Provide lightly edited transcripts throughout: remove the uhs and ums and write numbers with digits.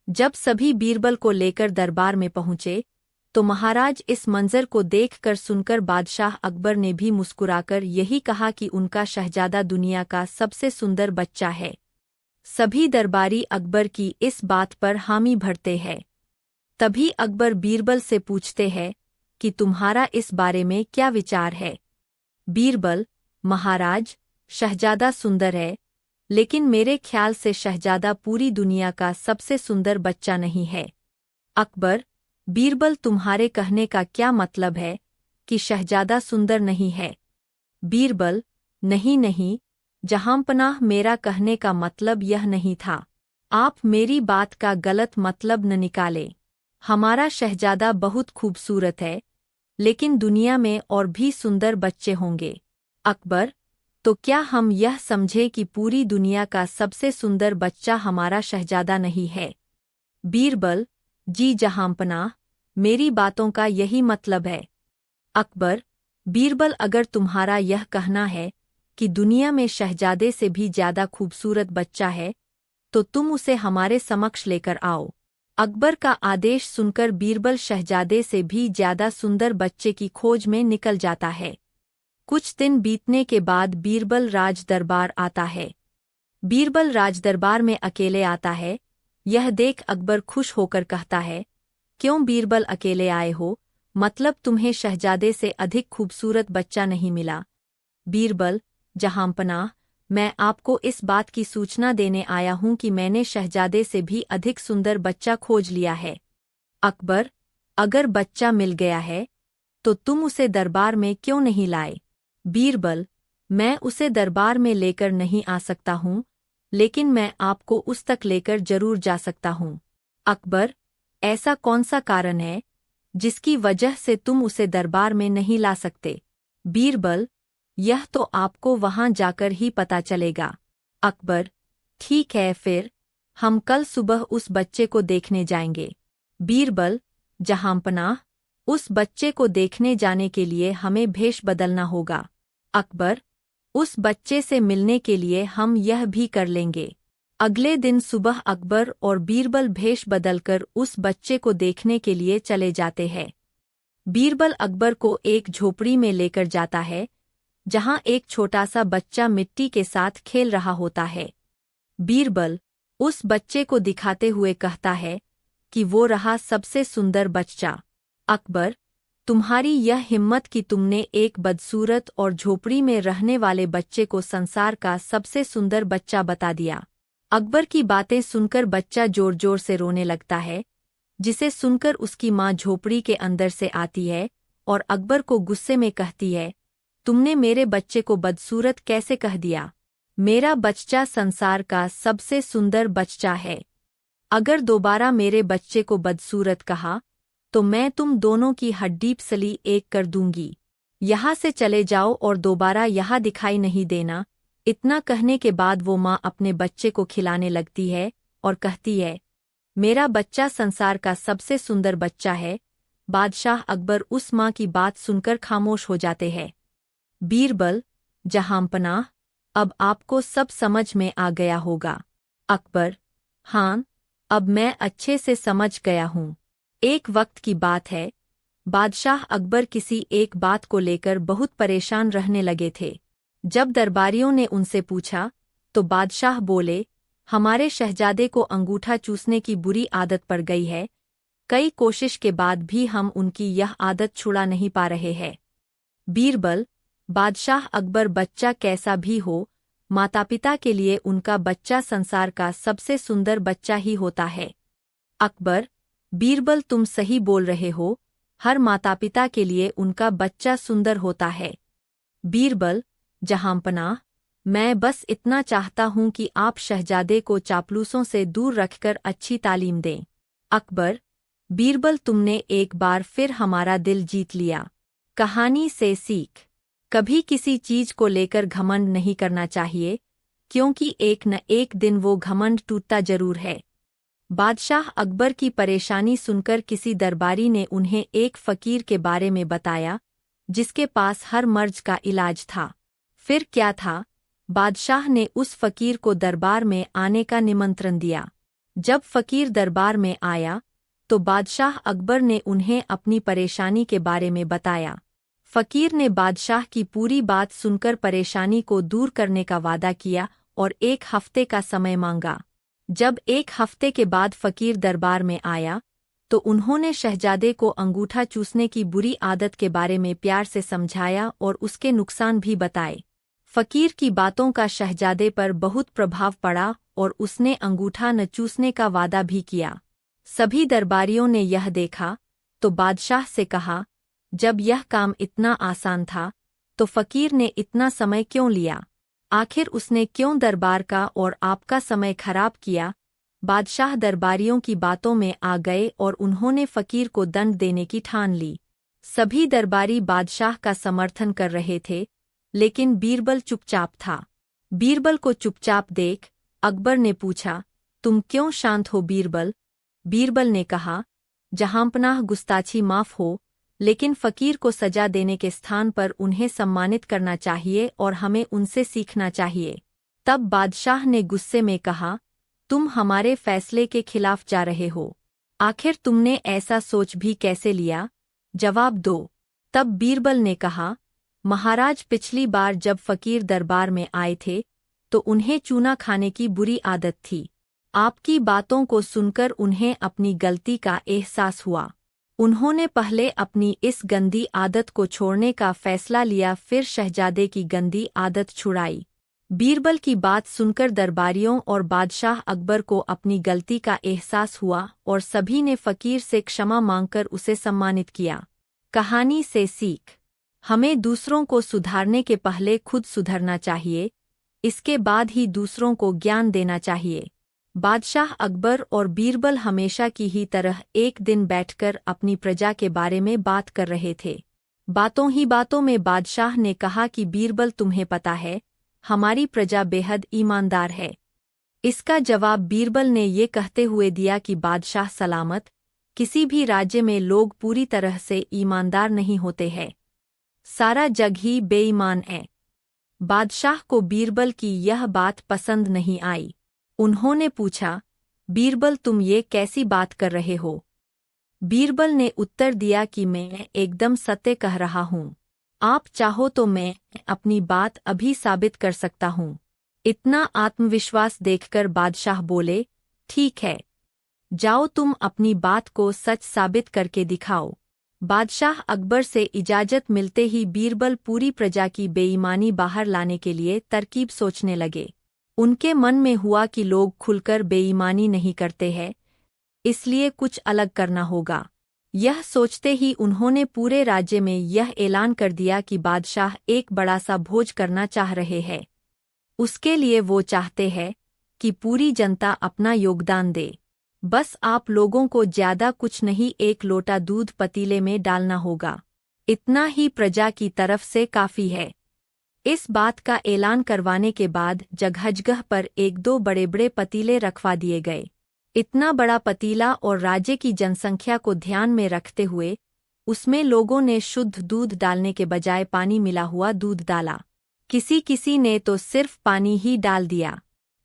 जब सभी बीरबल को लेकर दरबार में पहुंचे तो महाराज इस मंजर को देखकर सुनकर बादशाह अकबर ने भी मुस्कुराकर यही कहा कि उनका शहजादा दुनिया का सबसे सुंदर बच्चा है। सभी दरबारी अकबर की इस बात पर हामी भरते हैं। तभी अकबर बीरबल से पूछते हैं कि तुम्हारा इस बारे में क्या विचार है। बीरबल: महाराज, शहजादा सुंदर है, लेकिन मेरे ख्याल से शहजादा पूरी दुनिया का सबसे सुंदर बच्चा नहीं है। अकबर: बीरबल, तुम्हारे कहने का क्या मतलब है कि शहजादा सुंदर नहीं है? बीरबल: नहीं नहीं जहांपनाह, मेरा कहने का मतलब यह नहीं था। आप मेरी बात का गलत मतलब न निकालें। हमारा शहजादा बहुत खूबसूरत है, लेकिन दुनिया में और भी सुंदर बच्चे होंगे। अकबर: तो क्या हम यह समझे कि पूरी दुनिया का सबसे सुंदर बच्चा हमारा शहजादा नहीं है? बीरबल: जी जहांपनाह, मेरी बातों का यही मतलब है। अकबर: बीरबल, अगर तुम्हारा यह कहना है कि दुनिया में शहजादे से भी ज्यादा खूबसूरत बच्चा है, तो तुम उसे हमारे समक्ष लेकर आओ। अकबर का आदेश सुनकर बीरबल शहजादे से भी ज्यादा सुंदर बच्चे की खोज में निकल जाता है। कुछ दिन बीतने के बाद बीरबल राज दरबार आता है। बीरबल राज दरबार में अकेले आता है। यह देख अकबर खुश होकर कहता है, क्यों बीरबल अकेले आए हो? मतलब तुम्हें शहजादे से अधिक खूबसूरत बच्चा नहीं मिला? बीरबल: जहांपनाह, मैं आपको इस बात की सूचना देने आया हूं कि मैंने शहजादे से भी अधिक सुंदर बच्चा खोज लिया है। अकबर: अगर बच्चा मिल गया है तो तुम उसे दरबार में क्यों नहीं लाए? बीरबल: मैं उसे दरबार में लेकर नहीं आ सकता हूं, लेकिन मैं आपको उस तक लेकर जरूर जा सकता हूं। अकबर: ऐसा कौन सा कारण है जिसकी वजह से तुम उसे दरबार में नहीं ला सकते? बीरबल: यह तो आपको वहां जाकर ही पता चलेगा। अकबर: ठीक है, फिर हम कल सुबह उस बच्चे को देखने जाएंगे। बीरबल: जहांपनाह, उस बच्चे को देखने जाने के लिए हमें भेष बदलना होगा। अकबर: उस बच्चे से मिलने के लिए हम यह भी कर लेंगे। अगले दिन सुबह अकबर और बीरबल भेष बदलकर उस बच्चे को देखने के लिए चले जाते हैं। बीरबल अकबर को एक झोपड़ी में लेकर जाता है, जहां एक छोटा सा बच्चा मिट्टी के साथ खेल रहा होता है। बीरबल उस बच्चे को दिखाते हुए कहता है कि वो रहा सबसे सुंदर बच्चा। अकबर: तुम्हारी यह हिम्मत कि तुमने एक बदसूरत और झोपड़ी में रहने वाले बच्चे को संसार का सबसे सुंदर बच्चा बता दिया। अकबर की बातें सुनकर बच्चा जोर जोर से रोने लगता है, जिसे सुनकर उसकी माँ झोपड़ी के अंदर से आती है और अकबर को गुस्से में कहती है, तुमने मेरे बच्चे को बदसूरत कैसे कह दिया? मेरा बच्चा संसार का सबसे सुंदर बच्चा है। अगर दोबारा मेरे बच्चे को बदसूरत कहा तो मैं तुम दोनों की हड्डी पसली एक कर दूंगी। यहाँ से चले जाओ और दोबारा यहाँ दिखाई नहीं देना। इतना कहने के बाद वो माँ अपने बच्चे को खिलाने लगती है और कहती है, मेरा बच्चा संसार का सबसे सुंदर बच्चा है। बादशाह अकबर उस माँ की बात सुनकर खामोश हो जाते हैं। बीरबल: जहांपनाह, अब आपको सब समझ में आ गया होगा। अकबर: हाँ, अब मैं अच्छे से समझ गया हूँ। एक वक्त की बात है, बादशाह अकबर किसी एक बात को लेकर बहुत परेशान रहने लगे थे। जब दरबारियों ने उनसे पूछा तो बादशाह बोले, हमारे शहजादे को अंगूठा चूसने की बुरी आदत पड़ गई है। कई कोशिश के बाद भी हम उनकी यह आदत छुड़ा नहीं पा रहे हैं। बीरबल: बादशाह अकबर, बच्चा कैसा भी हो, माता पिता के लिए उनका बच्चा संसार का सबसे सुंदर बच्चा ही होता है। अकबर: बीरबल, तुम सही बोल रहे हो, हर माता पिता के लिए उनका बच्चा सुंदर होता है। बीरबल: जहांपनाह, मैं बस इतना चाहता हूं कि आप शहजादे को चापलूसों से दूर रखकर अच्छी तालीम दें। अकबर: बीरबल, तुमने एक बार फिर हमारा दिल जीत लिया। कहानी से सीख: कभी किसी चीज को लेकर घमंड नहीं करना चाहिए, क्योंकि एक न एक दिन वो घमंड टूटता जरूर है। बादशाह अकबर की परेशानी सुनकर किसी दरबारी ने उन्हें एक फकीर के बारे में बताया, जिसके पास हर मर्ज का इलाज था। फिर क्या था? बादशाह ने उस फकीर को दरबार में आने का निमंत्रण दिया। जब फकीर दरबार में आया तो बादशाह अकबर ने उन्हें अपनी परेशानी के बारे में बताया। फकीर ने बादशाह की पूरी बात सुनकर परेशानी को दूर करने का वादा किया और 1 हफ्ते का समय मांगा। जब 1 हफ्ते के बाद फकीर दरबार में आया तो उन्होंने शहजादे को अंगूठा चूसने की बुरी आदत के बारे में प्यार से समझाया और उसके नुकसान भी बताए। फकीर की बातों का शहजादे पर बहुत प्रभाव पड़ा और उसने अंगूठा न चूसने का वादा भी किया। सभी दरबारियों ने यह देखा तो बादशाह से कहा, जब यह काम इतना आसान था तो फकीर ने इतना समय क्यों लिया? आखिर उसने क्यों दरबार का और आपका समय खराब किया? बादशाह दरबारियों की बातों में आ गए और उन्होंने फकीर को दंड देने की ठान ली। सभी दरबारी बादशाह का समर्थन कर रहे थे, लेकिन बीरबल चुपचाप था। बीरबल को चुपचाप देख अकबर ने पूछा, तुम क्यों शांत हो बीरबल? बीरबल ने कहा, जहांपनाह गुस्ताखी माफ हो, लेकिन फकीर को सजा देने के स्थान पर उन्हें सम्मानित करना चाहिए और हमें उनसे सीखना चाहिए। तब बादशाह ने गुस्से में कहा, तुम हमारे फैसले के खिलाफ जा रहे हो। आखिर तुमने ऐसा सोच भी कैसे लिया? जवाब दो। तब बीरबल ने कहा, महाराज, पिछली बार जब फकीर दरबार में आए थे तो उन्हें चूना खाने की बुरी आदत थी। आपकी बातों को सुनकर उन्हें अपनी गलती का एहसास हुआ। उन्होंने पहले अपनी इस गंदी आदत को छोड़ने का फैसला लिया, फिर शहजादे की गंदी आदत छुड़ाई। बीरबल की बात सुनकर दरबारियों और बादशाह अकबर को अपनी गलती का एहसास हुआ और सभी ने फकीर से क्षमा मांगकर उसे सम्मानित किया। कहानी से सीख, हमें दूसरों को सुधारने के पहले खुद सुधरना चाहिए, इसके बाद ही दूसरों को ज्ञान देना चाहिए। बादशाह अकबर और बीरबल हमेशा की ही तरह एक दिन बैठकर अपनी प्रजा के बारे में बात कर रहे थे। बातों ही बातों में बादशाह ने कहा कि बीरबल, तुम्हें पता है हमारी प्रजा बेहद ईमानदार है। इसका जवाब बीरबल ने ये कहते हुए दिया कि बादशाह सलामत, किसी भी राज्य में लोग पूरी तरह से ईमानदार नहीं होते हैं, सारा जग ही बेईमान है। बादशाह को बीरबल की यह बात पसंद नहीं आई। उन्होंने पूछा, बीरबल, तुम ये कैसी बात कर रहे हो? बीरबल ने उत्तर दिया कि मैं एकदम सत्य कह रहा हूँ। आप चाहो तो मैं अपनी बात अभी साबित कर सकता हूँ। इतना आत्मविश्वास देखकर बादशाह बोले, ठीक है, जाओ तुम अपनी बात को सच साबित करके दिखाओ। बादशाह अकबर से इजाज़त मिलते ही बीरबल पूरी प्रजा की बेईमानी बाहर लाने के लिए तरकीब सोचने लगे। उनके मन में हुआ कि लोग खुलकर बेईमानी नहीं करते हैं, इसलिए कुछ अलग करना होगा। यह सोचते ही उन्होंने पूरे राज्य में यह ऐलान कर दिया कि बादशाह एक बड़ा सा भोज करना चाह रहे हैं। उसके लिए वो चाहते हैं कि पूरी जनता अपना योगदान दे। बस आप लोगों को ज्यादा कुछ नहीं, 1 लोटा दूध पतीले में डालना होगा, इतना ही प्रजा की तरफ से काफी है। इस बात का ऐलान करवाने के बाद जगह पर 1-2 बड़े-बड़े पतीले रखवा दिए गए। इतना बड़ा पतीला और राज्य की जनसंख्या को ध्यान में रखते हुए उसमें लोगों ने शुद्ध दूध डालने के बजाय पानी मिला हुआ दूध डाला। किसी ने तो सिर्फ पानी ही डाल दिया।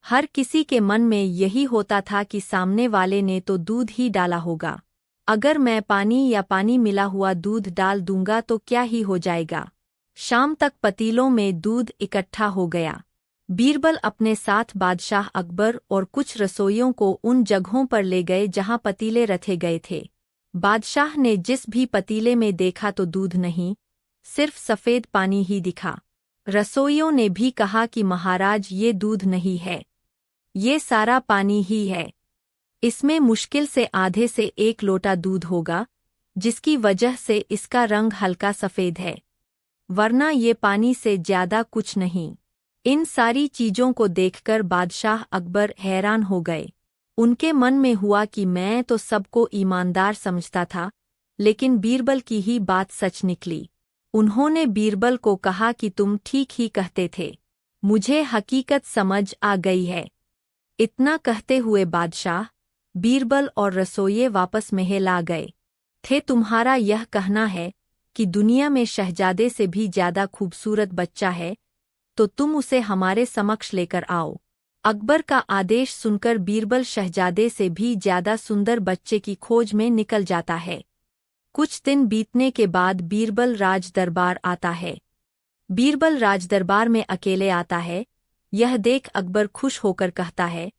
हर किसी के मन में यही होता था कि सामने वाले ने तो दूध ही डाला होगा। अगर मैं पानी या पानी मिला हुआ दूध डाल दूंगा तो क्या ही हो जाएगा। शाम तक पतीलों में दूध इकट्ठा हो गया। बीरबल अपने साथ बादशाह अकबर और कुछ रसोइयों को उन जगहों पर ले गए जहां पतीले रखे गए थे। बादशाह ने जिस भी पतीले में देखा तो दूध नहीं, सिर्फ सफ़ेद पानी ही दिखा। रसोइयों ने भी कहा कि महाराज, ये दूध नहीं है, ये सारा पानी ही है। इसमें मुश्किल से आधे से 1 लोटा दूध होगा, जिसकी वजह से इसका रंग हल्का सफ़ेद है, वरना ये पानी से ज्यादा कुछ नहीं। इन सारी चीजों को देखकर बादशाह अकबर हैरान हो गए। उनके मन में हुआ कि मैं तो सबको ईमानदार समझता था, लेकिन बीरबल की ही बात सच निकली। उन्होंने बीरबल को कहा कि तुम ठीक ही कहते थे, मुझे हकीकत समझ आ गई है। इतना कहते हुए बादशाह, बीरबल और रसोइये वापस महल आ गए थे। तुम्हारा यह कहना है कि दुनिया में शहजादे से भी ज्यादा खूबसूरत बच्चा है, तो तुम उसे हमारे समक्ष लेकर आओ। अकबर का आदेश सुनकर बीरबल शहजादे से भी ज्यादा सुंदर बच्चे की खोज में निकल जाता है। कुछ दिन बीतने के बाद बीरबल राज दरबार आता है। बीरबल राज दरबार में अकेले आता है। यह देख अकबर खुश होकर कहता है,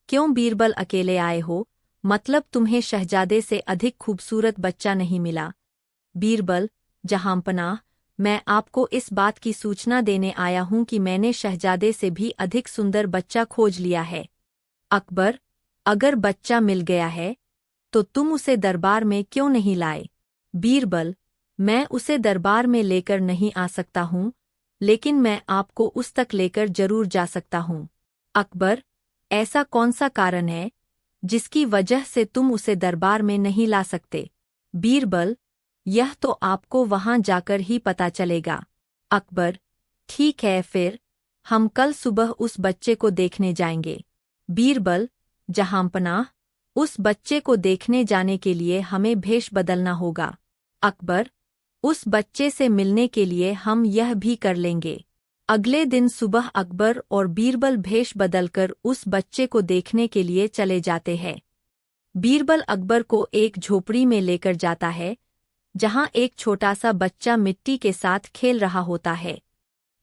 क्यों बीरबल अकेले आए हो? मतलब तुम्हें शहजादे से अधिक खूबसूरत बच्चा नहीं मिला? बीरबल, जहांपनाह, मैं आपको इस बात की सूचना देने आया हूं कि मैंने शहजादे से भी अधिक सुंदर बच्चा खोज लिया है। अकबर, अगर बच्चा मिल गया है तो तुम उसे दरबार में क्यों नहीं लाए? बीरबल, मैं उसे दरबार में लेकर नहीं आ सकता हूँ, लेकिन मैं आपको उस तक लेकर जरूर जा सकता हूँ। अकबर, ऐसा कौन सा कारण है जिसकी वजह से तुम उसे दरबार में नहीं ला सकते? बीरबल, यह तो आपको वहां जाकर ही पता चलेगा। अकबर, ठीक है, फिर हम कल सुबह उस बच्चे को देखने जाएंगे। बीरबल, जहांपनाह, उस बच्चे को देखने जाने के लिए हमें भेष बदलना होगा। अकबर, उस बच्चे से मिलने के लिए हम यह भी कर लेंगे। अगले दिन सुबह अकबर और बीरबल भेष बदलकर उस बच्चे को देखने के लिए चले जाते हैं। बीरबल अकबर को एक झोपड़ी में लेकर जाता है, जहां एक छोटा सा बच्चा मिट्टी के साथ खेल रहा होता है।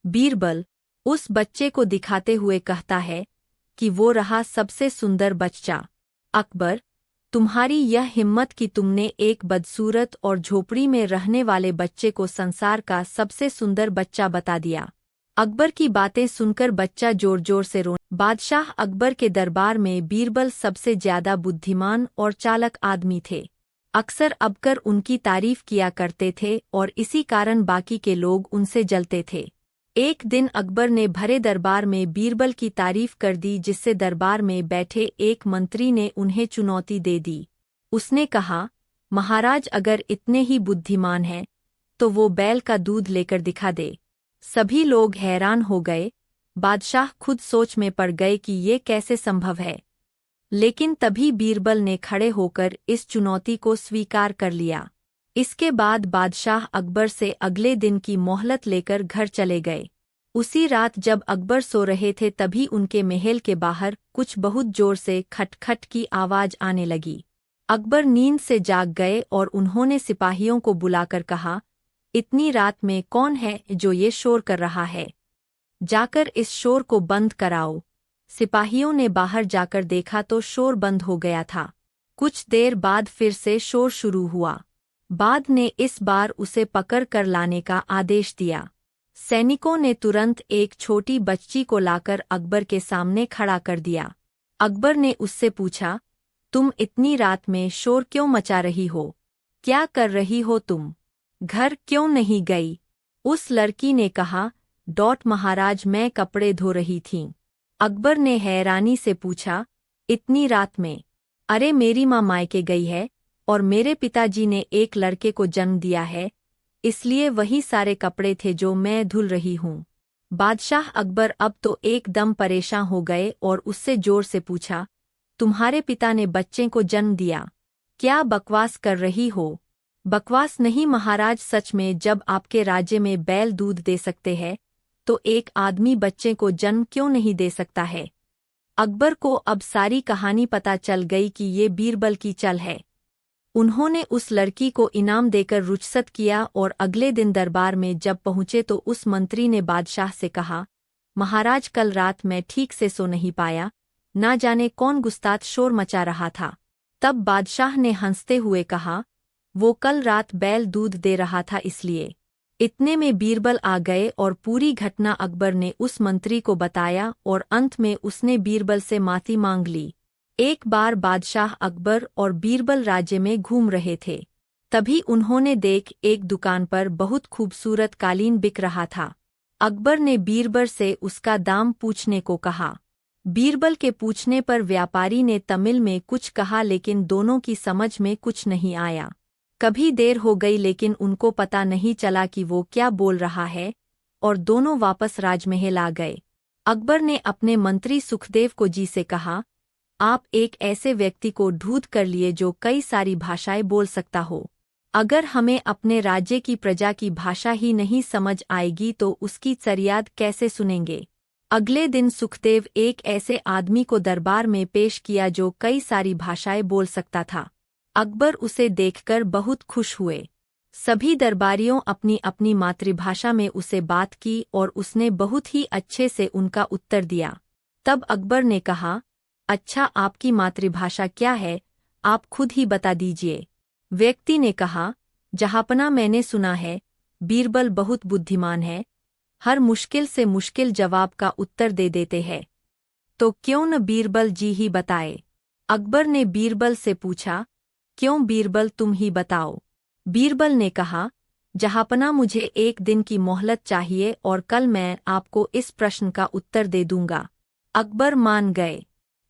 बीरबल उस बच्चे को दिखाते हुए कहता है कि वो रहा सबसे सुंदर बच्चा। अकबर, तुम्हारी यह हिम्मत कि तुमने एक बदसूरत और झोपड़ी में रहने वाले बच्चे को संसार का सबसे सुंदर बच्चा बता दिया। अकबर की बातें सुनकर बच्चा जोर जोर से रोने। बादशाह अकबर के दरबार में बीरबल सबसे ज्यादा बुद्धिमान और चालाक आदमी थे। अक्सर अकबर उनकी तारीफ किया करते थे और इसी कारण बाकी के लोग उनसे जलते थे। एक दिन अकबर ने भरे दरबार में बीरबल की तारीफ कर दी, जिससे दरबार में बैठे एक मंत्री ने उन्हें चुनौती दे दी। उसने कहा, महाराज अगर इतने ही बुद्धिमान हैं तो वो बैल का दूध लेकर दिखा दे। सभी लोग हैरान हो गए। बादशाह खुद सोच में पड़ गए कि ये कैसे संभव है, लेकिन तभी बीरबल ने खड़े होकर इस चुनौती को स्वीकार कर लिया। इसके बाद बादशाह अकबर से अगले दिन की मोहलत लेकर घर चले गए। उसी रात जब अकबर सो रहे थे तभी उनके महल के बाहर कुछ बहुत जोर से खटखट की आवाज आने लगी। अकबर नींद से जाग गए और उन्होंने सिपाहियों को बुलाकर कहा, इतनी रात में कौन है जो ये शोर कर रहा है? जाकर इस शोर को बंद कराओ। सिपाहियों ने बाहर जाकर देखा तो शोर बंद हो गया था। कुछ देर बाद फिर से शोर शुरू हुआ। बाद ने इस बार उसे पकड़ कर लाने का आदेश दिया। सैनिकों ने तुरंत एक छोटी बच्ची को लाकर अकबर के सामने खड़ा कर दिया। अकबर ने उससे पूछा, तुम इतनी रात में शोर क्यों मचा रही हो? क्या कर रही हो तुम? घर क्यों नहीं गई? उस लड़की ने कहा, महाराज मैं कपड़े धो रही थी। अकबर ने हैरानी से पूछा, इतनी रात में? अरे मेरी माँ मायके गई है और मेरे पिताजी ने एक लड़के को जन्म दिया है, इसलिए वही सारे कपड़े थे जो मैं धुल रही हूँ। बादशाह अकबर अब तो एकदम परेशान हो गए और उससे जोर से पूछा, तुम्हारे पिता ने बच्चे को जन्म दिया? क्या बकवास कर रही हो? बकवास नहीं महाराज, सच में जब आपके राज्य में बैल दूध दे सकते हैं तो एक आदमी बच्चे को जन्म क्यों नहीं दे सकता है? अकबर को अब सारी कहानी पता चल गई कि ये बीरबल की चाल है। उन्होंने उस लड़की को इनाम देकर रुखसत किया और अगले दिन दरबार में जब पहुंचे तो उस मंत्री ने बादशाह से कहा, महाराज कल रात मैं ठीक से सो नहीं पाया, ना जाने कौन गुस्ताख शोर मचा रहा था। तब बादशाह ने हंसते हुए कहा, वो कल रात बैल दूध दे रहा था इसलिए। इतने में बीरबल आ गए और पूरी घटना अकबर ने उस मंत्री को बताया और अंत में उसने बीरबल से माफी मांग ली। एक बार बादशाह अकबर और बीरबल राज्य में घूम रहे थे। तभी उन्होंने देख एक दुकान पर बहुत खूबसूरत कालीन बिक रहा था। अकबर ने बीरबल से उसका दाम पूछने को कहा। बीरबल के पूछने पर व्यापारी ने तमिल में कुछ कहा, लेकिन दोनों की समझ में कुछ नहीं आया। कभी देर हो गई लेकिन उनको पता नहीं चला कि वो क्या बोल रहा है और दोनों वापस राजमहल आ गए। अकबर ने अपने मंत्री सुखदेव को जी से कहा, आप एक ऐसे व्यक्ति को ढूंढ कर लिए जो कई सारी भाषाएं बोल सकता हो। अगर हमें अपने राज्य की प्रजा की भाषा ही नहीं समझ आएगी तो उसकी फरियाद कैसे सुनेंगे? अगले दिन सुखदेव एक ऐसे आदमी को दरबार में पेश किया जो कई सारी भाषाएं बोल सकता था। अकबर उसे देखकर बहुत खुश हुए। सभी दरबारियों अपनी अपनी मातृभाषा में उसे बात की और उसने बहुत ही अच्छे से उनका उत्तर दिया। तब अकबर ने कहा, अच्छा, आपकी मातृभाषा क्या है, आप खुद ही बता दीजिए। व्यक्ति ने कहा, जहांपना मैंने सुना है बीरबल बहुत बुद्धिमान है, हर मुश्किल से मुश्किल जवाब का उत्तर दे देते हैं, तो क्यों न बीरबल जी ही बताए। अकबर ने बीरबल से पूछा, क्यों बीरबल तुम ही बताओ। बीरबल ने कहा, जहांपना मुझे एक दिन की मोहलत चाहिए और कल मैं आपको इस प्रश्न का उत्तर दे दूंगा। अकबर मान गए।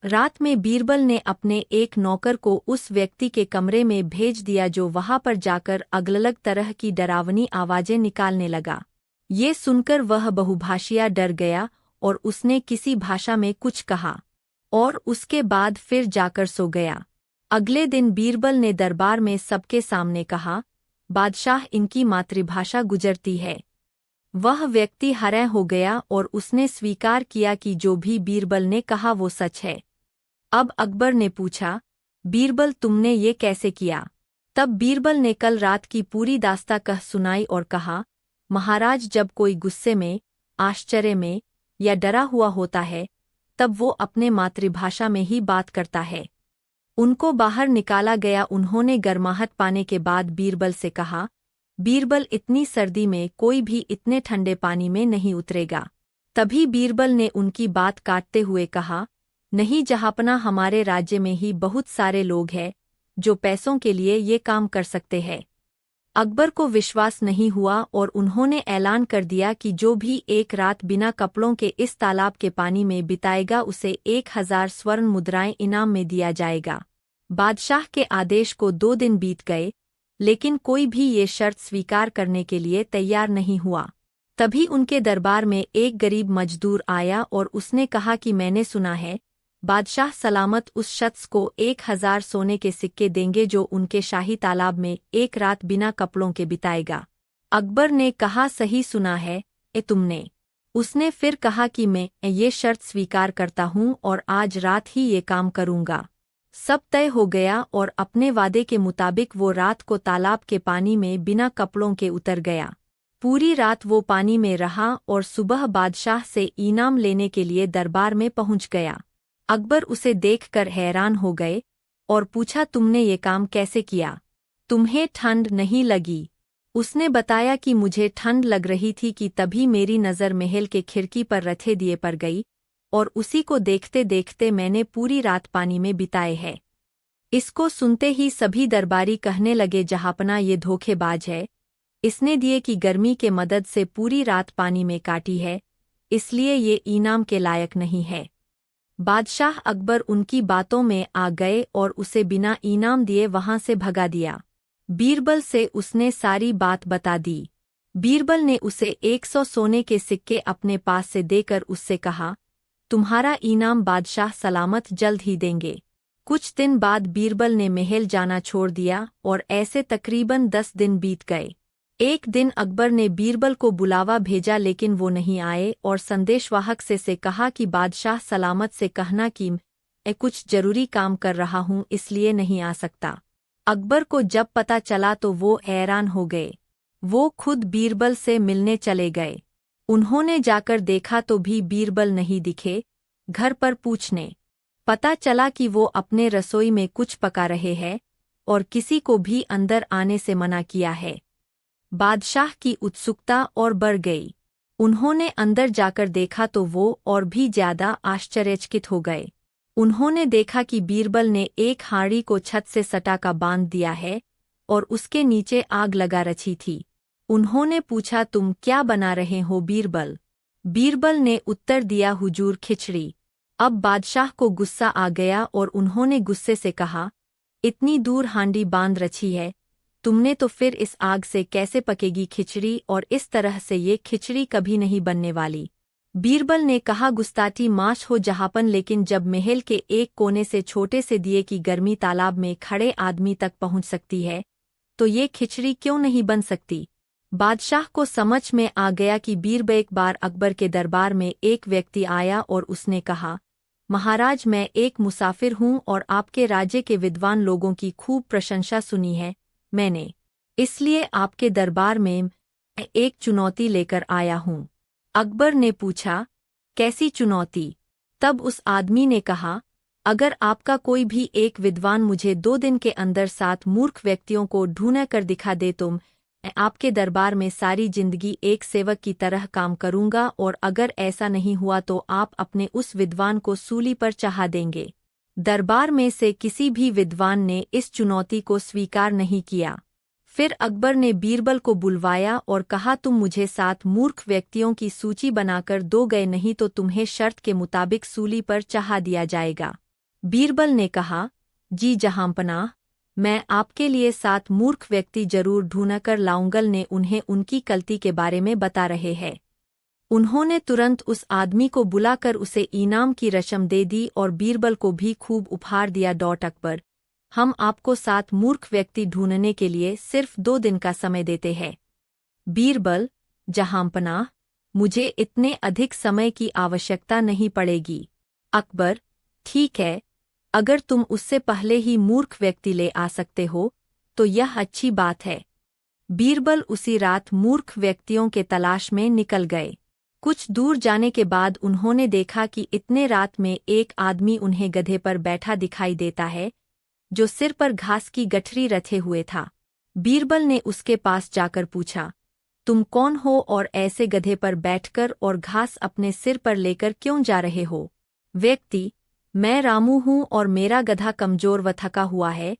रात में बीरबल ने अपने एक नौकर को उस व्यक्ति के कमरे में भेज दिया जो वहां पर जाकर अलग तरह की डरावनी आवाजें निकालने लगा। ये सुनकर वह बहुभाषिया डर गया और उसने किसी भाषा में कुछ कहा और उसके बाद फिर जाकर सो गया। अगले दिन बीरबल ने दरबार में सबके सामने कहा, बादशाह, इनकी मातृभाषा गुजरती है। वह व्यक्ति हैरान हो गया और उसने स्वीकार किया कि जो भी बीरबल ने कहा वो सच है। अब अकबर ने पूछा, बीरबल तुमने ये कैसे किया। तब बीरबल ने कल रात की पूरी दास्तां कह सुनाई और कहा, महाराज, जब कोई गुस्से में, आश्चर्य में या डरा हुआ होता है तब वो अपने मातृभाषा में ही बात करता है। उनको बाहर निकाला गया। उन्होंने गर्माहट पाने के बाद बीरबल से कहा, बीरबल, इतनी सर्दी में कोई भी इतने ठंडे पानी में नहीं उतरेगा। तभी बीरबल ने उनकी बात काटते हुए कहा, नहीं जहांपना, हमारे राज्य में ही बहुत सारे लोग हैं जो पैसों के लिए ये काम कर सकते हैं। अकबर को विश्वास नहीं हुआ और उन्होंने ऐलान कर दिया कि जो भी एक रात बिना कपड़ों के इस तालाब के पानी में बिताएगा उसे 1000 स्वर्ण मुद्राएं इनाम में दिया जाएगा। बादशाह के आदेश को 2 दिन बीत गए, लेकिन कोई भी ये शर्त स्वीकार करने के लिए तैयार नहीं हुआ। तभी उनके दरबार में एक गरीब मजदूर आया और उसने कहा कि मैंने सुना है बादशाह सलामत उस शख्स को 1000 सोने के सिक्के देंगे जो उनके शाही तालाब में एक रात बिना कपड़ों के बिताएगा। अकबर ने कहा, सही सुना है तुमने। उसने फिर कहा कि मैं ये शर्त स्वीकार करता हूँ और आज रात ही ये काम करूँगा। सब तय हो गया और अपने वादे के मुताबिक वो रात को तालाब के पानी में बिना कपड़ों के उतर गया। पूरी रात वो पानी में रहा और सुबह बादशाह से इनाम लेने के लिए दरबार में पहुंच गया। अकबर उसे देखकर हैरान हो गए और पूछा, तुमने ये काम कैसे किया, तुम्हें ठंड नहीं लगी। उसने बताया कि मुझे ठंड लग रही थी कि तभी मेरी नज़र महल के खिड़की पर रखे दिए पर गई और उसी को देखते देखते मैंने पूरी रात पानी में बिताए है। इसको सुनते ही सभी दरबारी कहने लगे, जहांपना ये धोखेबाज है, इसने दिए की गर्मी के मदद से पूरी रात पानी में काटी है, इसलिए ये इनाम के लायक नहीं है। बादशाह अकबर उनकी बातों में आ गए और उसे बिना इनाम दिए वहां से भगा दिया। बीरबल से उसने सारी बात बता दी। बीरबल ने उसे 100 सोने के सिक्के अपने पास से देकर उससे कहा, तुम्हारा इनाम बादशाह सलामत जल्द ही देंगे। कुछ दिन बाद बीरबल ने महल जाना छोड़ दिया और ऐसे तकरीबन 10 दिन बीत गए। एक दिन अकबर ने बीरबल को बुलावा भेजा लेकिन वो नहीं आए और संदेशवाहक से कहा कि बादशाह सलामत से कहना कि मैं कुछ जरूरी काम कर रहा हूँ इसलिए नहीं आ सकता। अकबर को जब पता चला तो वो हैरान हो गए। वो खुद बीरबल से मिलने चले गए। उन्होंने जाकर देखा तो भी बीरबल नहीं दिखे। घर पर पूछने पता चला कि वो अपने रसोई में कुछ पका रहे हैं और किसी को भी अंदर आने से मना किया है। बादशाह की उत्सुकता और बढ़ गई। उन्होंने अंदर जाकर देखा तो वो और भी ज्यादा आश्चर्यचकित हो गए। उन्होंने देखा कि बीरबल ने एक हांडी को छत से सटा का बांध दिया है और उसके नीचे आग लगा रखी थी। उन्होंने पूछा, तुम क्या बना रहे हो बीरबल? बीरबल ने उत्तर दिया, हुजूर, खिचड़ी। अब बादशाह को गुस्सा आ गया और उन्होंने गुस्से से कहा, इतनी दूर हांडी बांध रखी है तुमने तो फिर इस आग से कैसे पकेगी खिचड़ी, और इस तरह से ये खिचड़ी कभी नहीं बनने वाली। बीरबल ने कहा, गुस्ताती माश हो जहापन, लेकिन जब महल के एक कोने से छोटे से दिए की गर्मी तालाब में खड़े आदमी तक पहुंच सकती है तो ये खिचड़ी क्यों नहीं बन सकती? बादशाह को समझ में आ गया कि बीरबल एक बार अकबर के दरबार में एक व्यक्ति आया और उसने कहा, महाराज, मैं एक मुसाफिर हूँ और आपके राज्य के विद्वान लोगों की खूब प्रशंसा सुनी है। मैंने इसलिए आपके दरबार में एक चुनौती लेकर आया हूँ। अकबर ने पूछा, कैसी चुनौती? तब उस आदमी ने कहा, अगर आपका कोई भी एक विद्वान मुझे 2 दिन के अंदर 7 मूर्ख व्यक्तियों को ढूंढ कर दिखा दे तो मैं आपके दरबार में सारी जिंदगी एक सेवक की तरह काम करूंगा, और अगर ऐसा नहीं हुआ तो आप अपने उस विद्वान को सूली पर चढ़ा देंगे। दरबार में से किसी भी विद्वान ने इस चुनौती को स्वीकार नहीं किया। फिर अकबर ने बीरबल को बुलवाया और कहा, तुम मुझे 7 मूर्ख व्यक्तियों की सूची बनाकर दो गए, नहीं तो तुम्हें शर्त के मुताबिक सूली पर चढ़ा दिया जाएगा। बीरबल ने कहा, जी जहांपनाह, मैं आपके लिए 7 मूर्ख व्यक्ति जरूर ढूंढ कर लाऊंगा। ने उन्हें उनकी गलती के बारे में बता रहे हैं। उन्होंने तुरंत उस आदमी को बुलाकर उसे इनाम की रकम दे दी और बीरबल को भी खूब उपहार दिया। अकबर, हम आपको 7 मूर्ख व्यक्ति ढूंढने के लिए सिर्फ 2 दिन का समय देते हैं। बीरबल, जहांपनाह, मुझे इतने अधिक समय की आवश्यकता नहीं पड़ेगी। अकबर, ठीक है, अगर तुम उससे पहले ही मूर्ख व्यक्ति ले आ सकते हो तो यह अच्छी बात है। बीरबल उसी रात मूर्ख व्यक्तियों के तलाश में निकल गए। कुछ दूर जाने के बाद उन्होंने देखा कि इतने रात में एक आदमी उन्हें गधे पर बैठा दिखाई देता है, जो सिर पर घास की गठरी रखे हुए था। बीरबल ने उसके पास जाकर पूछा, तुम कौन हो और ऐसे गधे पर बैठकर और घास अपने सिर पर लेकर क्यों जा रहे हो? व्यक्ति, मैं रामू हूँ और मेरा गधा कमजोर व थका हुआ है,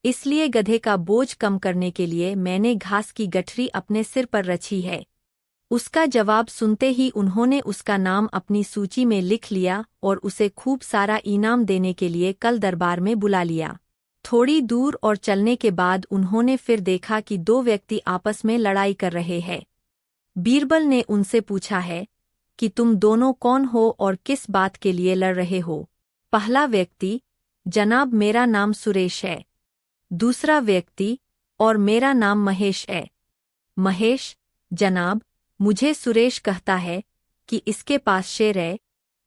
इसलिए गधे का बोझ कम करने के लिए मैंने घास की गठरी अपने सिर पर रखी है। उसका जवाब सुनते ही उन्होंने उसका नाम अपनी सूची में लिख लिया और उसे खूब सारा इनाम देने के लिए कल दरबार में बुला लिया। थोड़ी दूर और चलने के बाद उन्होंने फिर देखा कि 2 व्यक्ति आपस में लड़ाई कर रहे हैं। बीरबल ने उनसे पूछा है कि तुम दोनों कौन हो और किस बात के लिए लड़ रहे हो? पहला व्यक्ति, जनाब, मेरा नाम सुरेश है। दूसरा व्यक्ति, और मेरा नाम महेश है। महेश, जनाब, मुझे सुरेश कहता है कि इसके पास शेर है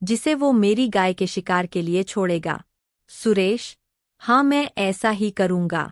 जिसे वो मेरी गाय के शिकार के लिए छोड़ेगा। सुरेश, हाँ, मैं ऐसा ही करूँगा।